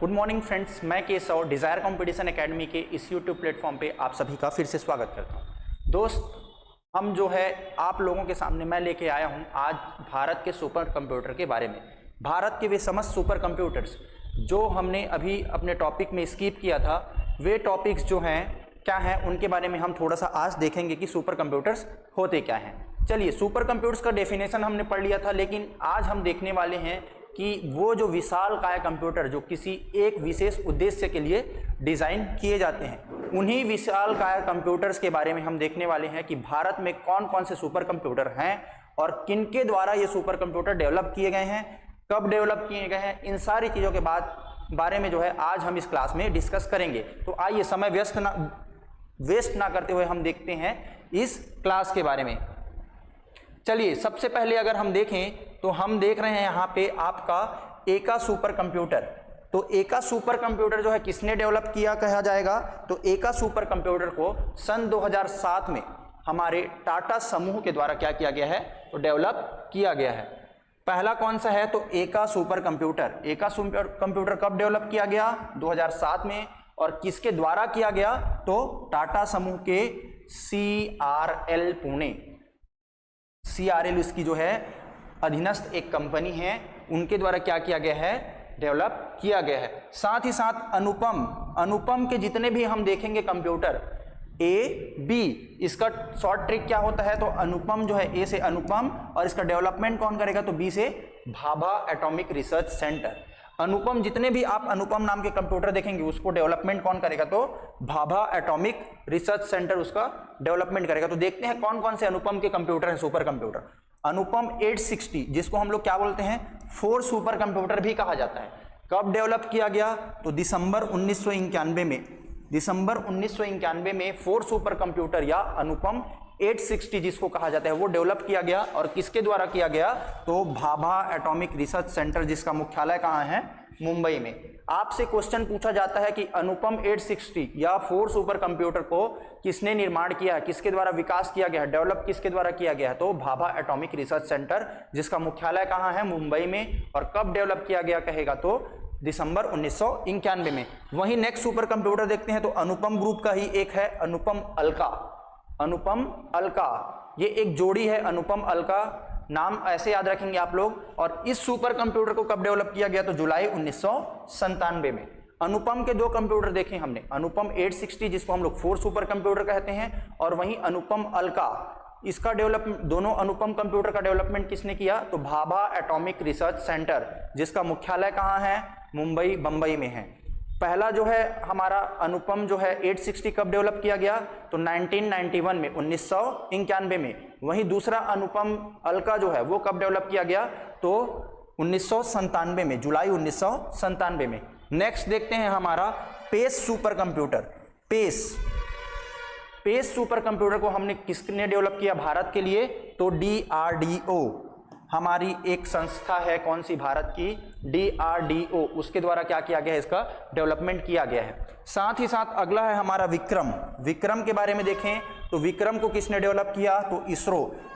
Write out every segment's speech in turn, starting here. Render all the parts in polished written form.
Good morning friends, मैं Keshav desire competition academy के इस यूट्यूब प्लेटफॉर्म पे आप सभी का फिर से स्वागत करता हूं। दोस्त, हम जो है आप लोगों के सामने मैं लेके आया हूं आज भारत के सुपर कंप्यूटर के बारे में। भारत के वे समस्त सुपर कंप्यूटर्स जो हमने अभी अपने टॉपिक में स्किप किया था, वे टॉपिक्स जो हैं क्या हैं उनके बारे में हम थोड़ा सा आज देखेंगे कि सुपर कंप्यूटर्स होते क्या हैं। चलिए, सुपर कंप्यूटर्स का डेफिनेशन हमने पढ़ लिया था, लेकिन आज हम देखने वाले हैं कि वो जो विशालकाय कंप्यूटर जो किसी एक विशेष उद्देश्य के लिए डिज़ाइन किए जाते हैं, उन्हीं विशालकाय कंप्यूटर्स के बारे में हम देखने वाले हैं कि भारत में कौन कौन से सुपर कंप्यूटर हैं और किनके द्वारा ये सुपर कंप्यूटर डेवलप किए गए हैं, कब डेवलप किए गए हैं। इन सारी चीज़ों के बारे में जो है आज हम इस क्लास में डिस्कस करेंगे। तो आइए समय वेस्ट ना करते हुए हम देखते हैं इस क्लास के बारे में। चलिए, सबसे पहले अगर हम देखें तो हम देख रहे हैं यहाँ पे आपका एका सुपर कंप्यूटर। तो एका सुपर कंप्यूटर जो है किसने डेवलप किया कहा जाएगा, तो एका सुपर कंप्यूटर को सन 2007 में हमारे टाटा समूह के द्वारा क्या किया गया है, तो डेवलप किया गया है। पहला कौन सा है, तो एका सुपर कंप्यूटर। एका सुपर कंप्यूटर कब डेवलप किया गया, 2007 में। और किसके द्वारा किया गया, तो टाटा समूह के CRL पुणे, CRL इसकी जो है अधीनस्थ एक कंपनी है, उनके द्वारा क्या किया गया है, डेवलप किया गया है। साथ ही साथ अनुपम के जितने भी हम देखेंगे कंप्यूटर AB, इसका शॉर्ट ट्रिक क्या होता है, तो अनुपम जो है A से अनुपम, और इसका डेवलपमेंट कौन करेगा, तो B से भाभा एटॉमिक रिसर्च सेंटर। अनुपम, जितने भी आप अनुपम नाम के कंप्यूटर देखेंगे उसको डेवलपमेंट कौन करेगा, तो भाभा एटॉमिक रिसर्च सेंटर उसका डेवलपमेंट करेगा। तो देखते हैं कौन कौन से अनुपम के कंप्यूटर हैं, सुपर कंप्यूटर। अनुपम 860, जिसको हम लोग क्या बोलते हैं, 4 सुपर कंप्यूटर भी कहा जाता है। कब डेवलप किया गया, तो दिसंबर 1991 में। दिसंबर 1991 में 4 सुपर कंप्यूटर या अनुपम 860 जिसको कहा जाता है वो डेवलप किया गया। और किसके द्वारा किया गया, तो भाभा एटॉमिक रिसर्च सेंटर, जिसका मुख्यालय कहाँ है, मुंबई में। आपसे क्वेश्चन पूछा जाता है कि अनुपम 860 या 4 सुपर कंप्यूटर को किसने निर्माण किया है, किसके द्वारा विकास किया गया है, डेवलप किसके द्वारा किया गया है, तो भाभा एटॉमिक रिसर्च सेंटर, जिसका मुख्यालय कहाँ है, मुंबई में। और कब डेवलप किया गया कहेगा, तो दिसंबर 1991 में। वहीं नेक्स्ट सुपर कंप्यूटर देखते हैं तो अनुपम ग्रुप का ही एक है, अनुपम अलका। अनुपम अलका, ये एक जोड़ी है, अनुपम अलका, नाम ऐसे याद रखेंगे आप लोग। और इस सुपर कंप्यूटर को कब डेवलप किया गया, तो जुलाई 1997 में। अनुपम के 2 कंप्यूटर देखे हमने, अनुपम 860 जिसको हम लोग 4 सुपर कंप्यूटर कहते हैं, और वहीं अनुपम अलका, इसका डेवलपमेंट, दोनों अनुपम कंप्यूटर का डेवलपमेंट किसने किया, तो भाभा एटॉमिक रिसर्च सेंटर, जिसका मुख्यालय कहाँ है, मुंबई, बंबई में है। पहला जो है हमारा अनुपम जो है 860 कब डेवलप किया गया, तो 1991 में, 1991 में। वहीं दूसरा अनुपम अलका जो है वो कब डेवलप किया गया, तो 1997 में, जुलाई 1997 में। नेक्स्ट देखते हैं हमारा pace super computer. Pace super computer को हमने किसने डेवलप किया भारत के लिए, तो DRDO, हमारी एक संस्था है, कौन सी, भारत की, DRDO, उसके द्वारा क्या किया गया है, इसका डेवलपमेंट किया गया है। साथ ही साथ अगला है हमारा विक्रम। विक्रम के बारे में देखें तो विक्रम को किसने डेवलप किया, तो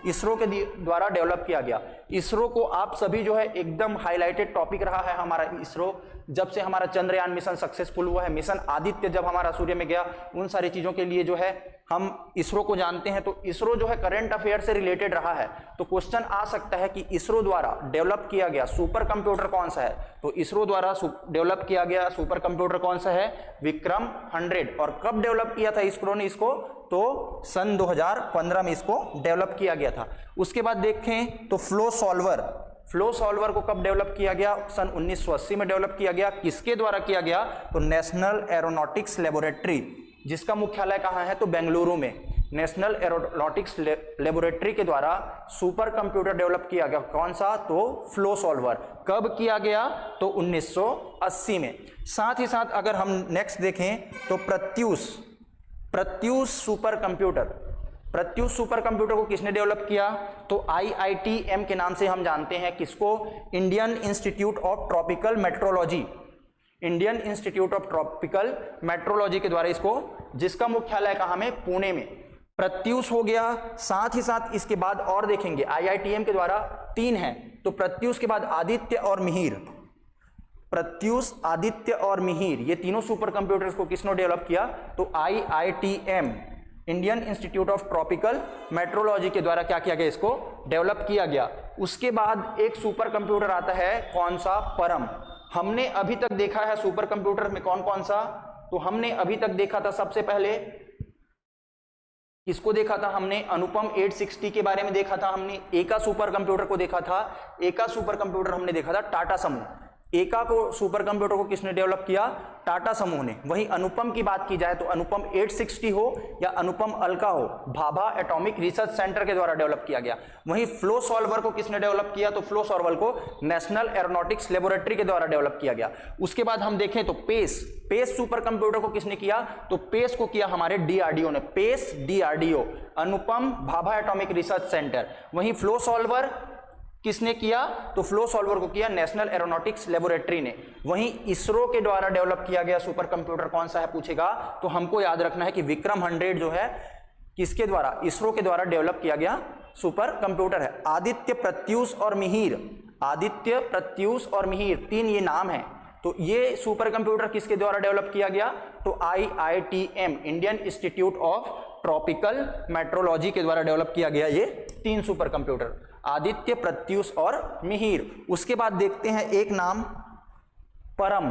इसरो के द्वारा डेवलप किया गया। इसरो को आप सभी जो है एकदम हाईलाइटेड टॉपिक रहा है हमारा इसरो, जब से हमारा चंद्रयान मिशन सक्सेसफुल हुआ है, मिशन आदित्य जब हमारा सूर्य में गया, उन सारी चीजों के लिए जो है हम इसरो को जानते हैं। तो इसरो जो है करंट अफेयर से रिलेटेड रहा है। तो क्वेश्चन आ सकता है कि इसरो द्वारा डेवलप किया गया सुपर कंप्यूटर कौन सा है, तो इसरो द्वारा डेवलप किया गया सुपर कंप्यूटर कौन सा है, विक्रम 100। और कब डेवलप किया था इसरो ने इसको, तो सन 2015 में इसको डेवलप किया गया था। उसके बाद देखें तो फ्लो सॉल्वर को कब डेवलप किया गया, सन 1980 में डेवलप किया गया। किसके द्वारा किया गया, तो नेशनल एरोनॉटिक्स लेबोरेटरी, जिसका मुख्यालय कहाँ है, तो बेंगलुरु में। नेशनल एरोनॉटिक्स लेबोरेटरी के द्वारा सुपर कंप्यूटर डेवलप किया गया, कौन सा, तो फ्लो सॉल्वर। कब किया गया, तो 1980 में। साथ ही साथ अगर हम नेक्स्ट देखें तो प्रत्यूष सुपर कंप्यूटर को किसने डेवलप किया, तो IITM के नाम से हम जानते हैं किसको, Indian institute of tropical metrology, Indian institute of tropical metrology के द्वारा इसको, जिसका मुख्यालय कहाँ में, पुणे में। प्रत्यूष हो गया। साथ ही साथ इसके बाद और देखेंगे IITM के द्वारा 3 हैं, तो प्रत्यूष के बाद आदित्य और मिहिर। प्रत्यूष, आदित्य और मिहिर, ये तीनों सुपर कंप्यूटर्स को किसने डेवलप किया? तो IITM, Indian institute of tropical metrology के द्वारा क्या किया गया? इसको डेवलप किया गया। उसके बाद एक सुपर कंप्यूटर आता है, कौन सा? परम। हमने अभी तक देखा है सुपर कंप्यूटर में कौन कौन सा? तो हमने अभी तक देखा था, सबसे पहले किसको देखा था हमने? अनुपम 860 के बारे में देखा था हमने। एका सुपर कंप्यूटर को देखा था। एका सुपर कंप्यूटर हमने देखा था टाटा समूह। एका को सुपर कंप्यूटर को किसने डेवलप किया? टाटा समूह ने। वहीं अनुपम की बात की जाए तो अनुपम 860 हो या अनुपम अल्का हो, भाभा एटॉमिक रिसर्च सेंटर के द्वारा डेवलप किया गया। वहीं फ्लो सॉल्वर को किसने डेवलप किया? तो फ्लो सॉल्वर को नेशनल एरोनॉटिक्स लेबोरेटरी के द्वारा डेवलप किया गया। उसके बाद हम देखें तो पेस सुपर कंप्यूटर को किसने किया? तो पेस को किया हमारे डीआरडीओ ने। पेस डीआरडीओ, अनुपम भाभा एटॉमिक रिसर्च सेंटर। वहीं फ्लो सॉल्वर किसने किया? तो फ्लो सॉल्वर को किया नेशनल एरोनॉटिक्स लेबोरेटरी ने। वहीं इसरो के द्वारा डेवलप किया गया सुपर कंप्यूटर कौन सा है पूछेगा, तो हमको याद रखना है कि विक्रम 100 जो है किसके द्वारा? इसरो के द्वारा डेवलप किया गया सुपर कंप्यूटर है। आदित्य, प्रत्यूष और मिहिर, आदित्य, प्रत्यूष और मिहिर, 3 ये नाम है। तो ये सुपर कंप्यूटर किसके द्वारा डेवलप किया गया? तो IITM, Indian institute of tropical metrology के द्वारा डेवलप किया गया ये 3 सुपर कंप्यूटर, आदित्य, प्रत्यूष और मिहिर। उसके बाद देखते हैं एक नाम परम।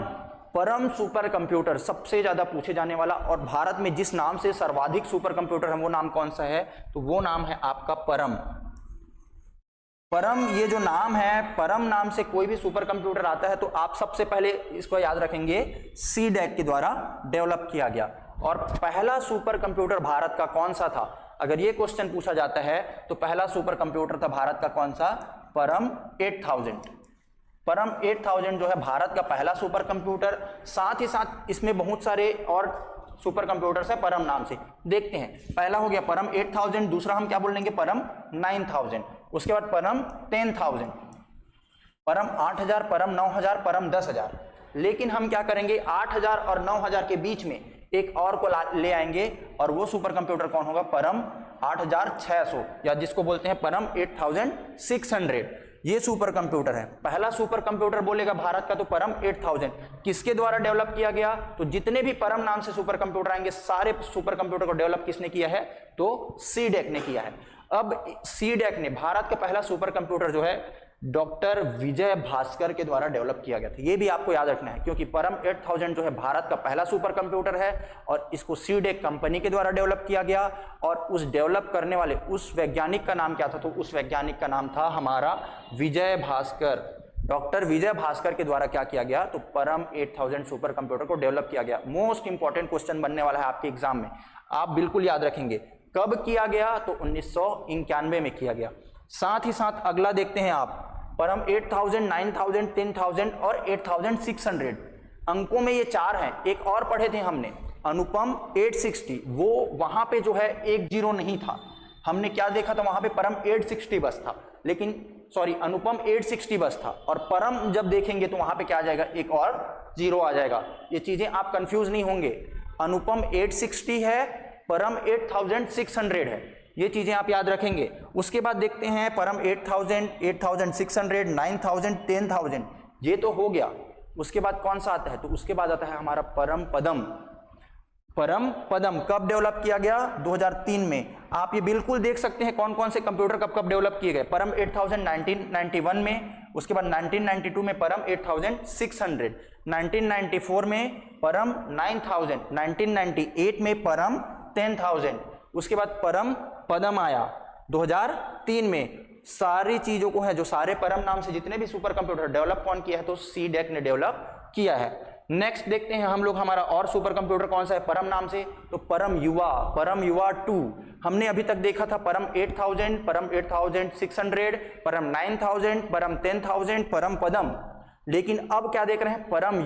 परम सुपर कंप्यूटर सबसे ज्यादा पूछे जाने वाला, और भारत में जिस नाम से सर्वाधिक सुपर कंप्यूटर है वो नाम कौन सा है? तो वो नाम है आपका परम। परम, ये जो नाम है, परम नाम से कोई भी सुपर कंप्यूटर आता है तो आप सबसे पहले इसको याद रखेंगे CDAC के द्वारा डेवलप किया गया। और पहला सुपर कंप्यूटर भारत का कौन सा था? अगर ये क्वेश्चन पूछा जाता है तो पहला सुपर कंप्यूटर था भारत का कौन सा? परम 8000। परम 8000 जो है भारत का पहला सुपर कंप्यूटर। साथ ही साथ इसमें बहुत सारे और सुपर कंप्यूटर्स है परम नाम से। देखते हैं, पहला हो गया परम 8000, दूसरा हम क्या बोल लेंगे? परम 9000। उसके बाद परम 10000, परम 8000, परम 9000, परम 10000। लेकिन हम क्या करेंगे? 8000 और 9000 के बीच में एक और को ले आएंगे, और वो सुपर कंप्यूटर कौन होगा? परम 8600, या जिसको बोलते हैं परम 8600। ये सुपर कंप्यूटर है। पहला सुपर कंप्यूटर बोलेगा भारत का तो परम 8000 किसके द्वारा डेवलप किया गया? तो जितने भी परम नाम से सुपर कंप्यूटर आएंगे सारे सुपर कंप्यूटर को डेवलप किसने किया है? तो CDAC ने किया है। अब CDAC ने, भारत का पहला सुपर कंप्यूटर जो है डॉक्टर विजय भास्कर के द्वारा डेवलप किया गया था। ये भी आपको याद रखना है, क्योंकि परम 8000 जो है भारत का पहला सुपर कंप्यूटर है और इसको CDAC कंपनी के द्वारा डेवलप किया गया। और उस डेवलप करने वाले उस वैज्ञानिक का नाम क्या था? तो उस वैज्ञानिक का नाम था हमारा विजय भास्कर। डॉक्टर विजय भास्कर के द्वारा क्या किया गया? तो परम 8000 सुपर कंप्यूटर को डेवलप किया गया। मोस्ट इंपॉर्टेंट क्वेश्चन बनने वाला है आपके एग्जाम में, आप बिल्कुल याद रखेंगे। कब किया गया? तो 1991 में किया गया। साथ ही साथ अगला देखते हैं आप, परम 8000, 9000, 10000 और 8600। अंकों में ये 4 हैं। एक और पढ़े थे हमने, अनुपम 860, वो वहां पे जो है 1 0 नहीं था। हमने क्या देखा था? वहां पे परम 860 बस था, लेकिन सॉरी अनुपम 860 बस था। और परम जब देखेंगे तो वहां पे क्या आ जाएगा? एक और 0 आ जाएगा। ये चीजें आप कंफ्यूज नहीं होंगे। अनुपम 860 है, परम 8600 है, ये चीजें आप याद रखेंगे। उसके बाद देखते हैं परम 8000, 8600, 9000, 10000, ये तो हो गया। उसके बाद कौन सा आता है? तो उसके बाद आता है हमारा परम पदम। परम पदम कब डेवलप किया गया? 2003 में। आप ये बिल्कुल देख सकते हैं कौन कौन से कंप्यूटर कब कब डेवलप किए गए। परम 8000 1991 में, उसके बाद 1992 में परम 8600, 1994 में परम 9000, 1998 में परम 10000, उसके बाद परम पदम आया 2003 में। सारी चीजों को है जो सारे परम नाम से जितने भी सुपर कंप्यूटर डेवलप कौन किया है? तो CDAC ने डेवलप किया है। नेक्स्ट देखते हैं हम लोग हमारा और सुपर कंप्यूटर कौन सा है परम नाम से? तो परम युवा, परम युवा 2। हमने अभी तक देखा था परम 8000, परम 8600, परम 9000, परम 10000, परम पदम। लेकिन अब क्या देख रहे हैं? परम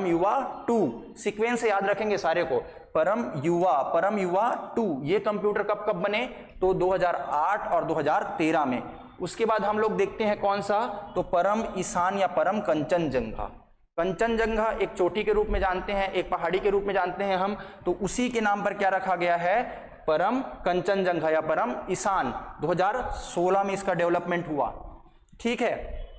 युवा 2। सीक्वेंस से याद रखेंगे सारे को। परम युवा 2 ये कंप्यूटर कब कब बने? तो 2008 और 2013 में। उसके बाद हम लोग देखते हैं कौन सा? तो परम ईशान या परम कंचनजंगा। कंचनजंगा एक चोटी के रूप में जानते हैं, एक पहाड़ी के रूप में जानते हैं हम, तो उसी के नाम पर क्या रखा गया है? परम कंचनजंगा या परम ईशान। 2016 में इसका डेवलपमेंट हुआ। ठीक है,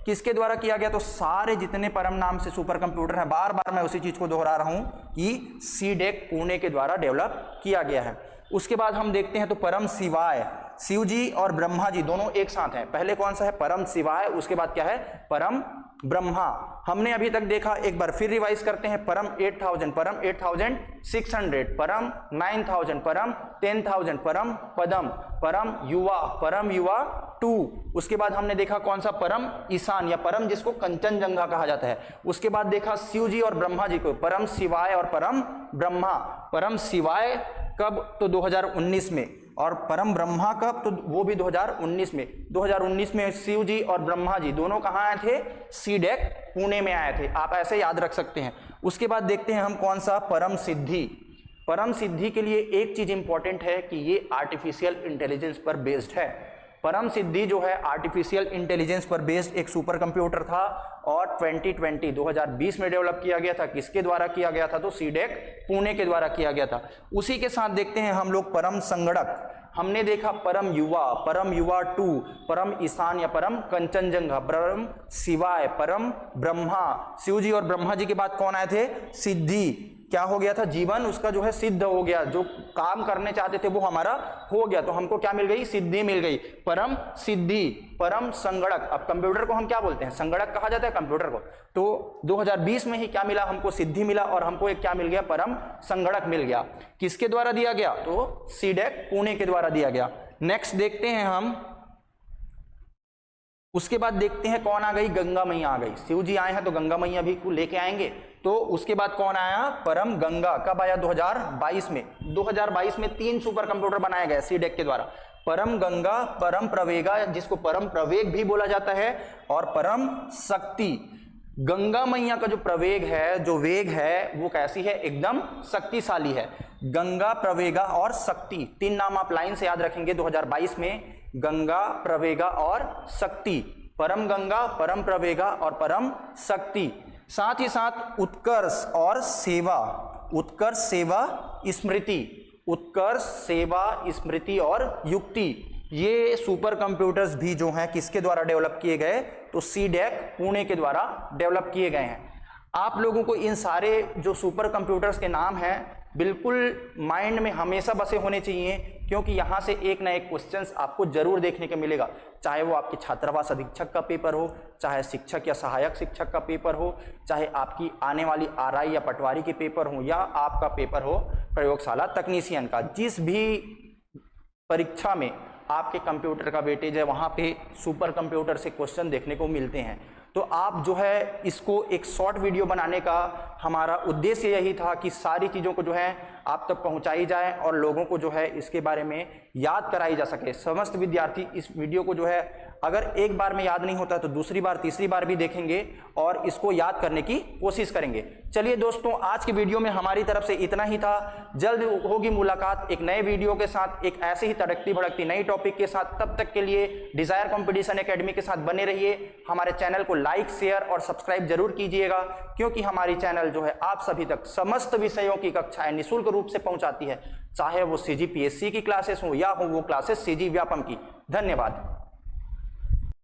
किसके द्वारा किया गया? तो सारे जितने परम नाम से सुपर कंप्यूटर हैं, बार बार मैं उसी चीज को दोहरा रहा हूं कि सीडेक पुणे के द्वारा डेवलप किया गया है। उसके बाद हम देखते हैं तो परम शिवाय, शिव जी और ब्रह्मा जी दोनों एक साथ हैं। पहले कौन सा है? परम शिवाय, उसके बाद क्या है? परम ब्रह्मा। हमने अभी तक देखा, एक बार फिर रिवाइज करते हैं। परम 8000, परम 8600, परम 9000, परम 10000, परम पदम, परम युवा 2। उसके बाद हमने देखा कौन सा? परम ईशान या परम जिसको कंचनजंगा कहा जाता है। उसके बाद देखा शिव जी और ब्रह्मा जी को, परम शिवाय और परम ब्रह्मा। परम शिवाय कब? तो 2019 में, और परम ब्रह्मा कब? तो वो भी 2019 में। 2019 में शिव जी और ब्रह्मा जी दोनों कहाँ आए थे? सीडेक पुणे में आए थे। आप ऐसे याद रख सकते हैं। उसके बाद देखते हैं हम कौन सा? परम सिद्धि। परम सिद्धि के लिए एक चीज इंपॉर्टेंट है कि ये आर्टिफिशियल इंटेलिजेंस पर बेस्ड है। परम सिद्धि जो है आर्टिफिशियल इंटेलिजेंस पर बेस्ड एक सुपर कंप्यूटर था और 2020 में डेवलप किया गया था। किसके द्वारा किया गया था? तो सीडेक पुणे के द्वारा किया गया था। उसी के साथ देखते हैं हम लोग परम संगणक। हमने देखा परम युवा 2, परम ईशान या परम कंचनजंगा, परम शिवाय, परम ब्रह्मा। शिव जी और ब्रह्मा जी के बाद कौन आए थे? सिद्धि। क्या हो गया था? जीवन उसका जो है सिद्ध हो गया, जो काम करने चाहते थे वो हमारा हो गया, तो हमको क्या मिल गई? सिद्धि मिल गई, परम सिद्धि। परम संगणक, अब कंप्यूटर को हम क्या बोलते हैं? संगणक कहा जाता है कंप्यूटर को। तो 2020 में ही क्या मिला हमको? सिद्धि मिला, और हमको एक क्या मिल गया? परम संगणक मिल गया। किसके द्वारा दिया गया? तो सीडेक पुणे के द्वारा दिया गया। नेक्स्ट देखते हैं हम, उसके बाद देखते हैं कौन आ गई? गंगा मैया आ गई। शिव जी आए हैं तो गंगा मैया भी लेके आएंगे। तो उसके बाद कौन आया? परम गंगा। कब आया? 2022 में। 2022 में 3 सुपर कंप्यूटर बनाए गए सीडेक के द्वारा। परम गंगा, परम प्रवेगा जिसको परम प्रवेग भी बोला जाता है, और परम शक्ति। गंगा मैया का जो प्रवेग है, जो वेग है, वो कैसी है? एकदम शक्तिशाली है। गंगा, प्रवेगा और शक्ति, 3 नाम आप लाइन से याद रखेंगे 2022 में। गंगा, प्रवेगा और शक्ति। परम गंगा, परम प्रवेगा और परम शक्ति। साथ ही साथ उत्कर्ष और सेवा, उत्कर्ष, सेवा, स्मृति, उत्कर्ष, सेवा, स्मृति और युक्ति। ये सुपर कंप्यूटर्स भी जो हैं किसके द्वारा डेवलप किए गए? तो सीडेक पुणे के द्वारा डेवलप किए गए हैं। आप लोगों को इन सारे जो सुपर कंप्यूटर्स के नाम हैं बिल्कुल माइंड में हमेशा बसे होने चाहिए, क्योंकि यहाँ से एक ना एक क्वेश्चंस आपको जरूर देखने को मिलेगा। चाहे वो आपके छात्रावास अधीक्षक का पेपर हो, चाहे शिक्षक या सहायक शिक्षक का पेपर हो, चाहे आपकी आने वाली आरआई या पटवारी के पेपर हो, या आपका पेपर हो प्रयोगशाला तकनीशियन का। जिस भी परीक्षा में आपके कंप्यूटर का वेटेज है, वहाँ पे सुपर कंप्यूटर से क्वेश्चन देखने को मिलते हैं। तो आप जो है इसको एक शॉर्ट वीडियो बनाने का हमारा उद्देश्य यही था कि सारी चीज़ों को जो है आप तक पहुंचाई जाए और लोगों को जो है इसके बारे में याद कराई जा सके। समस्त विद्यार्थी इस वीडियो को जो है अगर एक बार में याद नहीं होता तो दूसरी बार, तीसरी बार भी देखेंगे और इसको याद करने की कोशिश करेंगे। चलिए दोस्तों, आज की वीडियो में हमारी तरफ से इतना ही था। जल्द होगी मुलाकात एक नए वीडियो के साथ, एक ऐसे ही तड़कती भड़कती नई टॉपिक के साथ। तब तक के लिए डिजायर कंपटीशन एकेडमी के साथ बने रहिए। हमारे चैनल को लाइक, शेयर और सब्सक्राइब जरूर कीजिएगा, क्योंकि हमारी चैनल जो है आप सभी तक समस्त विषयों की कक्षाएं निःशुल्क रूप से पहुंचाती है, चाहे वो सीजीपीएससी की क्लासेस हो या हो वो क्लासेस सीजी व्यापम की। धन्यवाद।